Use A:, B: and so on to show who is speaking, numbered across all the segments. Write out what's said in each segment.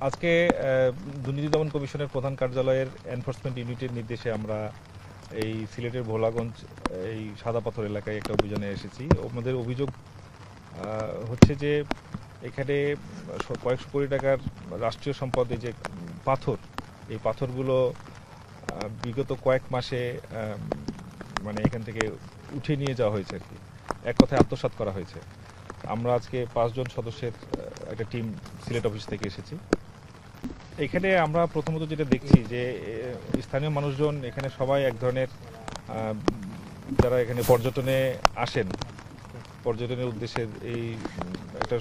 A: আজকে দুর্নীতি দমন কমিশনের প্রধান কার্যালয়ের এনফোর্সমেন্ট ইউনিটের নির্দেশে আমরা এই সিলেটের ভোলাগঞ্জ এই সাদা পাথর এলাকায় একটা অভিযানে এসেছি। আমাদের অভিযোগ হচ্ছে যে এখানে কয়েকশো কোটি টাকার রাষ্ট্রীয় সম্পদে যে পাথর, এই পাথরগুলো বিগত কয়েক মাসে মানে এখান থেকে উঠে নিয়ে যাওয়া হয়েছে আর কি, এক কথায় আত্মসাৎ করা হয়েছে। আমরা আজকে 5 জন সদস্যের একটা টিম সিলেট অফিস থেকে এসেছি। এখানে আমরা প্রথমত যেটা দেখছি যে স্থানীয় মানুষজন এখানে সবাই এক ধরনের, যারা এখানে পর্যটনে আসেন, পর্যটনের উদ্দেশ্যে এই একটা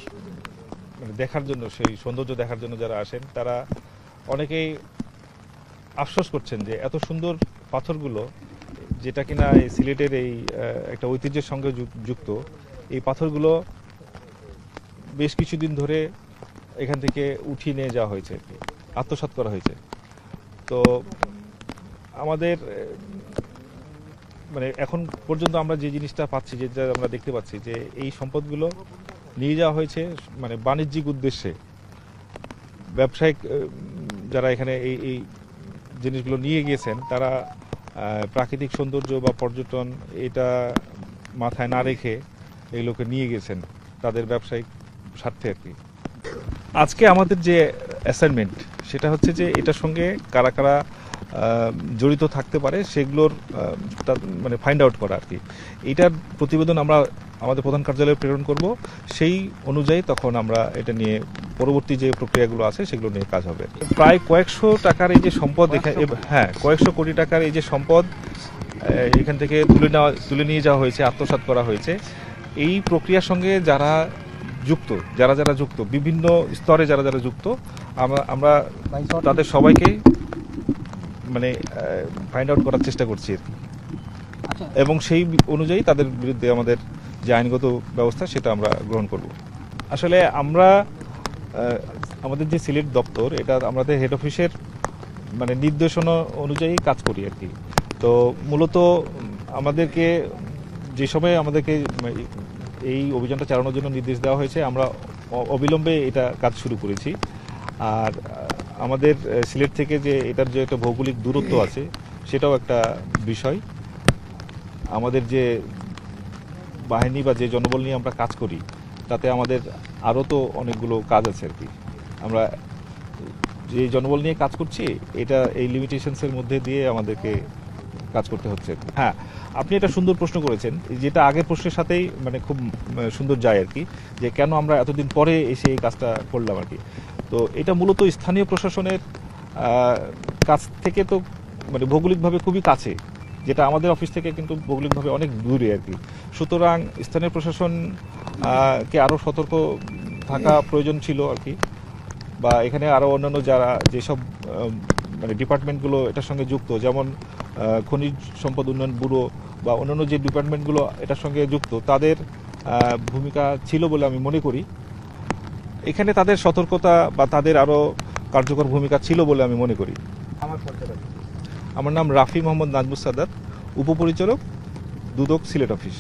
A: মানে দেখার জন্য, সেই সৌন্দর্য দেখার জন্য যারা আসেন, তারা অনেকেই আফসোস করছেন যে এত সুন্দর পাথরগুলো, যেটা কিনা এই সিলেটের এই একটা ঐতিহ্যের সঙ্গে যুক্ত, এই পাথরগুলো বেশ কিছুদিন ধরে এখান থেকে উঠিয়ে নিয়ে যাওয়া হয়েছে, আত্মসাৎ করা হয়েছে। তো আমাদের মানে এখন পর্যন্ত আমরা যে জিনিসটা পাচ্ছি, যেটা আমরা দেখতে পাচ্ছি, যে এই সম্পদগুলো নিয়ে যাওয়া হয়েছে মানে বাণিজ্যিক উদ্দেশ্যে। ব্যবসায়িক যারা এখানে এই জিনিসগুলো নিয়ে গিয়েছেন, তারা প্রাকৃতিক সৌন্দর্য বা পর্যটন এটা মাথায় না রেখে এগুলোকে নিয়ে গেছেন তাদের ব্যবসায়িক স্বার্থে আর কি। আজকে আমাদের যে অ্যাসাইনমেন্ট সেটা হচ্ছে যে এটার সঙ্গে কারা কারা জড়িত থাকতে পারে সেগুলোর মানে ফাইন্ড আউট করা আর কি। এইটার প্রতিবেদন আমরা আমাদের প্রধান কার্যালয়ে প্রেরণ করব। সেই অনুযায়ী তখন আমরা এটা নিয়ে পরবর্তী যে প্রক্রিয়াগুলো আছে সেগুলো নিয়ে কাজ হবে। প্রায় কয়েকশো টাকার এই যে সম্পদ, হ্যাঁ, কয়েকশো কোটি টাকার এই যে সম্পদ এখান থেকে তুলে নিয়ে যাওয়া হয়েছে, আত্মসাৎ করা হয়েছে। এই প্রক্রিয়ার সঙ্গে যারা যুক্ত, বিভিন্ন স্তরে যারা যুক্ত, আমরা তাদের সবাইকে মানে ফাইন্ড আউট করার চেষ্টা করছি আর কি। এবং সেই অনুযায়ী তাদের বিরুদ্ধে আমাদের যে আইনগত ব্যবস্থা সেটা আমরা গ্রহণ করব। আসলে আমরা আমাদের যে সিলেট দপ্তর, এটা আমাদের হেড অফিসের মানে নির্দেশনা অনুযায়ী কাজ করি আর কি। তো মূলত আমাদেরকে যে সময় আমাদেরকে এই অভিযানটা চালানোর জন্য নির্দেশ দেওয়া হয়েছে, আমরা অবিলম্বে এটা কাজ শুরু করেছি। আর আমাদের সিলেট থেকে যে এটার যে একটা ভৌগোলিক দূরত্ব আছে সেটাও একটা বিষয়। আমাদের যে বাহিনী বা যে জনবল নিয়ে আমরা কাজ করি, তাতে আমাদের আরও তো অনেকগুলো কাজ আছে আর কি। আমরা যে জনবল নিয়ে কাজ করছি, এটা এই লিমিটেশনসের মধ্যে দিয়ে আমাদেরকে কাজ করতে হচ্ছে। হ্যাঁ, আপনি এটা সুন্দর প্রশ্ন করেছেন, যেটা আগের প্রশ্নের সাথেই মানে খুব সুন্দর যায় আর কি, যে কেন আমরা এতদিন পরে এসে এই কাজটা করলাম আর কি। তো এটা মূলত স্থানীয় প্রশাসনের কাছ থেকে তো মানে ভৌগোলিকভাবে খুবই কাছে, যেটা আমাদের অফিস থেকে কিন্তু ভৌগোলিকভাবে অনেক দূরে আর কি। সুতরাং স্থানীয় প্রশাসন কে আরও সতর্ক থাকা প্রয়োজন ছিল আর কি। বা এখানে আরও অন্যান্য যারা যেসব মানে ডিপার্টমেন্টগুলো এটার সঙ্গে যুক্ত, যেমন খনিজ সম্পদ উন্নয়ন ব্যুরো বা অন্যান্য যে ডিপার্টমেন্টগুলো এটার সঙ্গে যুক্ত, তাদের ভূমিকা ছিল বলে আমি মনে করি। এখানে তাদের সতর্কতা বা তাদের আরও কার্যকর ভূমিকা ছিল বলে আমি মনে করি। আমার নাম রাফি মোহাম্মদ নাজমুস সাদাত, উপপরিচালক, দুদক, সিলেট অফিস।